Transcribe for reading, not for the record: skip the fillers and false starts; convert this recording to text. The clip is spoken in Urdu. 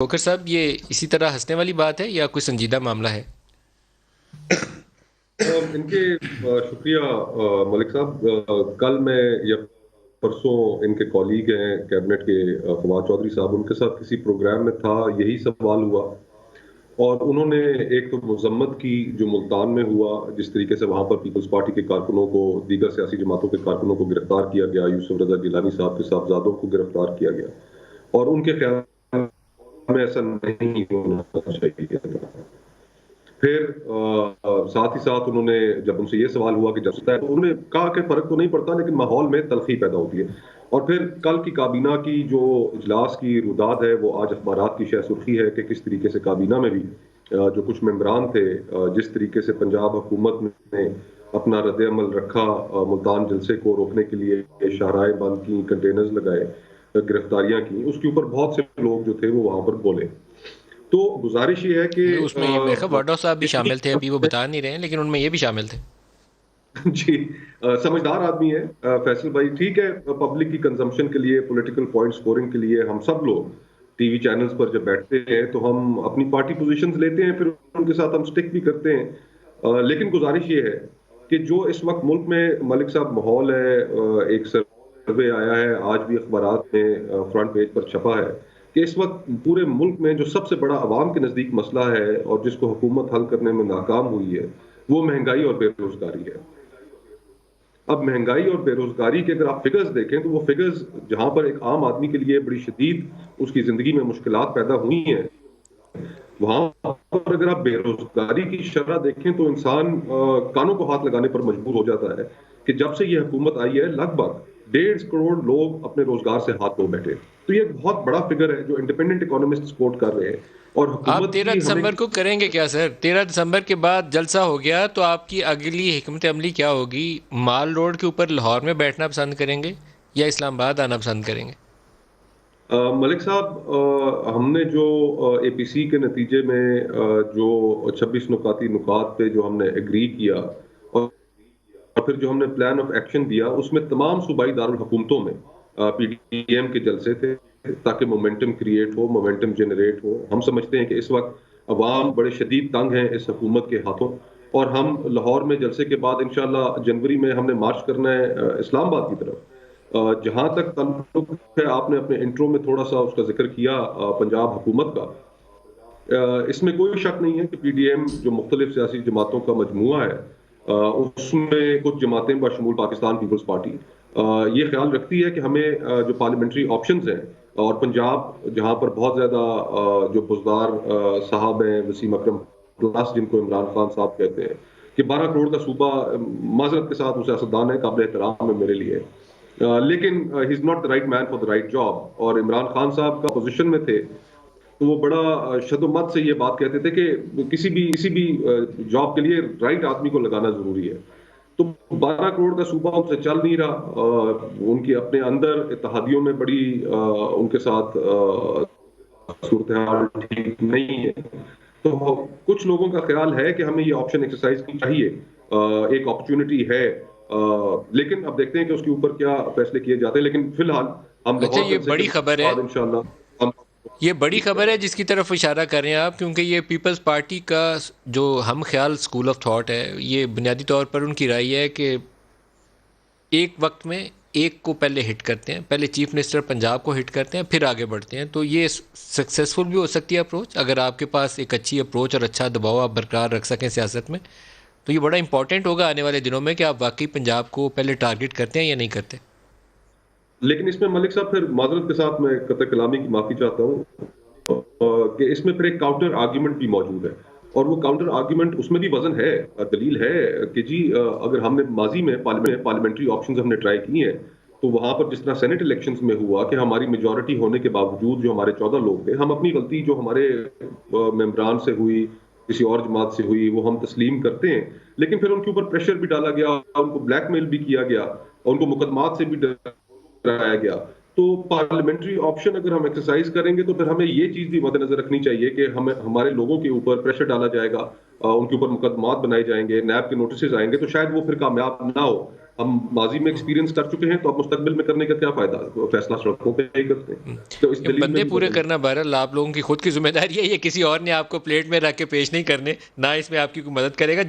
کوکر صاحب، یہ اسی طرح ہنسنے والی بات ہے یا کوئی سنجیدہ معاملہ ہے؟ ان کے شکریہ ملک صاحب، کل میں یا پرسوں ان کے کولیگ ہیں کیبنٹ کے فواد چودھری صاحب، ان کے ساتھ کسی پروگرام میں تھا، یہی سوال ہوا اور انہوں نے ایک تو مذمت کی جو ملتان میں ہوا، جس طریقے سے وہاں پر پیپلز پارٹی کے کارکنوں کو، دیگر سیاسی جماعتوں کے کارکنوں کو گرفتار کیا گیا، یوسف رضا گیلانی صاحب کے صاحبزادوں کو گرفتار کیا گیا، اور ان کے خیال میں ایسا نہیں ہونا چاہیے تھا۔ پھر ساتھ ہی ساتھ انہوں نے جب ان سے یہ سوال ہوا کہ جب سکتا ہے، تو انہوں نے کہا کہ فرق تو نہیں پڑتا لیکن ماحول میں تلخی پیدا ہوتی ہے۔ اور پھر کل کی کابینہ کی جو اجلاس کی روداد ہے، وہ آج اخبارات کی شہ سرخی ہے کہ کس طریقے سے کابینہ میں بھی جو کچھ ممبران تھے، جس طریقے سے پنجاب حکومت نے اپنا رد عمل رکھا، ملتان جلسے کو روکنے کے لیے شاہراہیں بند کی، کنٹینرز لگائے، گرفتاریاں کی، اس کے اوپر بہت سے لوگ جو تھے وہ وہاں پر بولے۔ تو گزارش یہ ہے کہ اس میں میرے خیال وارڈا صاحب بھی شامل تھے، ابھی وہ بتا نہیں رہے ہیں لیکن ان میں یہ بھی شامل تھے۔ جی، سمجھدار آدمی ہے فیصل بھائی، ٹھیک ہے، پبلک کی کنزمپشن کے لیے، پولیٹیکل پوائنٹ سکورنگ کے لیے ہم سب لوگ ٹی وی چینلز پر جب بیٹھتے ہیں تو ہم اپنی پارٹی پوزیشنز لیتے ہیں، پھر ان کے ساتھ ہم سٹک بھی کرتے ہیں، لیکن گزارش یہ ہے کہ جو اس وقت ملک میں ملک صاحب ماحول ہے، ایک سروے آیا ہے آج بھی اخبارات میں فرنٹ پیج پر چھپا ہے کہ اس وقت پورے ملک میں جو سب سے بڑا عوام کے نزدیک مسئلہ ہے اور جس کو حکومت حل کرنے میں ناکام ہوئی ہے، وہ مہنگائی اور بے روزگاری ہے۔ اب مہنگائی اور بے روزگاری کے اگر آپ فگرز دیکھیں تو وہ فگرز جہاں پر ایک عام آدمی کے لیے بڑی شدید اس کی زندگی میں مشکلات پیدا ہوئی ہیں، وہاں پر اگر آپ بے روزگاری کی شرح دیکھیں تو انسان کانوں کو ہاتھ لگانے پر مجبور ہو جاتا ہے کہ جب سے یہ حکومت آئی ہے لگ بھگ 1.5 کروڑ لوگ اپنے روزگار سے ہاتھ دھو بیٹھے۔ تو یہ ایک بہت بڑا فگر ہے جو انڈیپینڈنٹ اکانومسٹ سپورٹ کر رہے ہیں، اور آپ حکومت تیرہ کی ہمیں دسمبر کو کریں گے کیا سر؟ 13 دسمبر کے بعد جلسہ ہو گیا تو آپ کی اگلی حکمت عملی کیا ہوگی؟ مال روڈ کے اوپر لاہور میں بیٹھنا پسند کریں گے یا اسلام آباد آنا پسند کریں گے؟ ملک صاحب، ہم نے جو اے پی سی کے نتیجے میں جو 26 نکاتی نکات پہ جو ہم نے ایگری کیا، اور پھر جو ہم نے پلان آف ایکشن دیا، اس میں تمام صوبائی دارالحکومتوں میں پی ڈی ایم کے جلسے تھے تاکہ مومنٹم کریٹ ہو، مومنٹم جنریٹ ہو۔ ہم سمجھتے ہیں کہ اس وقت عوام بڑے شدید تنگ ہیں اس حکومت کے ہاتھوں، اور ہم لاہور میں جلسے کے بعد انشاءاللہ جنوری میں ہم نے مارچ کرنا ہے اسلام آباد کی طرف۔ جہاں تک تعلق ہے، آپ نے اپنے انٹرو میں تھوڑا سا اس کا ذکر کیا پنجاب حکومت کا، اس میں کوئی شک نہیں ہے کہ پی ڈی ایم جو مختلف سیاسی جماعتوں کا مجموعہ ہے، اس میں کچھ جماعتیں بشمول پاکستان پیپلز پارٹی یہ خیال رکھتی ہے کہ ہمیں جو پارلیمنٹری آپشنز ہیں، اور پنجاب جہاں پر بہت زیادہ جو بزدار صاحب ہیں، وسیم اکرم پلس جن کو عمران خان صاحب کہتے ہیں، کہ 12 کروڑ کا صوبہ، معذرت کے ساتھ وہ سیاستدان ہے، قابل احترام ہے میرے لیے، لیکن he is not the right man for the right job. اور عمران خان صاحب کا پوزیشن میں تھے تو وہ بڑا شد و مت سے یہ بات کہتے تھے کہ کسی بھی جاب کے لیے رائٹ آدمی کو لگانا ضروری ہے۔ تو 12 کروڑ کا صوبہ ان سے چل نہیں رہا، ان کی اپنے اندر اتحادیوں میں بڑی ان کے ساتھ صورتحال ٹھیک نہیں ہے۔ تو کچھ لوگوں کا خیال ہے کہ ہمیں یہ آپشن ایکسرسائز کرنی چاہیے، ایک اپرچونٹی ہے، لیکن اب دیکھتے ہیں کہ اس کے اوپر کیا فیصلے کیے جاتے ہیں، لیکن فی الحال ہم اچھا، لاہور یہ جلسے کے بڑی خبر ہے، بعد انشاءاللہ ہم یہ بڑی خبر ہے جس کی طرف اشارہ کر رہے ہیں آپ، کیونکہ یہ پیپلز پارٹی کا جو ہم خیال اسکول آف تھاٹ ہے، یہ بنیادی طور پر ان کی رائے ہے کہ ایک وقت میں ایک کو پہلے ہٹ کرتے ہیں، پہلے چیف منسٹر پنجاب کو ہٹ کرتے ہیں پھر آگے بڑھتے ہیں۔ تو یہ سکسیزفل بھی ہو سکتی ہے اپروچ، اگر آپ کے پاس ایک اچھی اپروچ اور اچھا دباؤ آپ برقرار رکھ سکیں سیاست میں، تو یہ بڑا امپورٹنٹ ہوگا آنے والے دنوں میں کہ آپ واقعی پنجاب کو پہلے ٹارگٹ کرتے ہیں یا نہیں کرتے۔ لیکن اس میں ملک صاحب پھر معذرت کے ساتھ میں قطع کلامی کی معافی چاہتا ہوں کہ اس میں پھر ایک کاؤنٹر آرگیومنٹ بھی موجود ہے، اور وہ کاؤنٹر آرگیومنٹ اس میں بھی وزن ہے، دلیل ہے کہ جی اگر ہم نے ماضی میں پارلیمنٹری آپشنز ہم نے ٹرائی کی ہیں، تو وہاں پر جس طرح سینٹ الیکشنز میں ہوا کہ ہماری میجورٹی ہونے کے باوجود جو ہمارے 14 لوگ تھے، ہم اپنی غلطی جو ہمارے ممبران سے ہوئی، کسی اور جماعت سے ہوئی، وہ ہم تسلیم کرتے ہیں، لیکن پھر ان کے اوپر پریشر بھی ڈالا گیا، ان کو بلیک میل بھی کیا گیا، اور ان کو مقدمات سے بھی ڈرایا گیا۔ تو پارلیمنٹری آپشن اگر ہم ایکسرسائز کریں گے تو پھر ہمیں یہ چیز بھی مد نظر رکھنی چاہیے کہ ہمارے لوگوں کے اوپر پریشر ڈالا جائے گا، ان کے اوپر مقدمات بنائے جائیں گے، نیب کے نوٹسز آئیں گے، تو شاید وہ پھر کامیاب نہ ہو۔ ہم ماضی میں ایکسپیرینس کر چکے ہیں تو اب مستقبل میں کرنے کا کیا فائدہ؟ فیصلہ سڑکوں پہ ہی کرتے ہیں. تو اس دلیل میں بندے بھی پورے بدل کرنا بہرحال آپ لوگوں کی خود کی ذمہ داری ہے، یہ کسی اور نے آپ کو پلیٹ میں رکھ کے پیش نہیں کرنے، نہ اس میں آپ کی کوئی مدد کرے گا.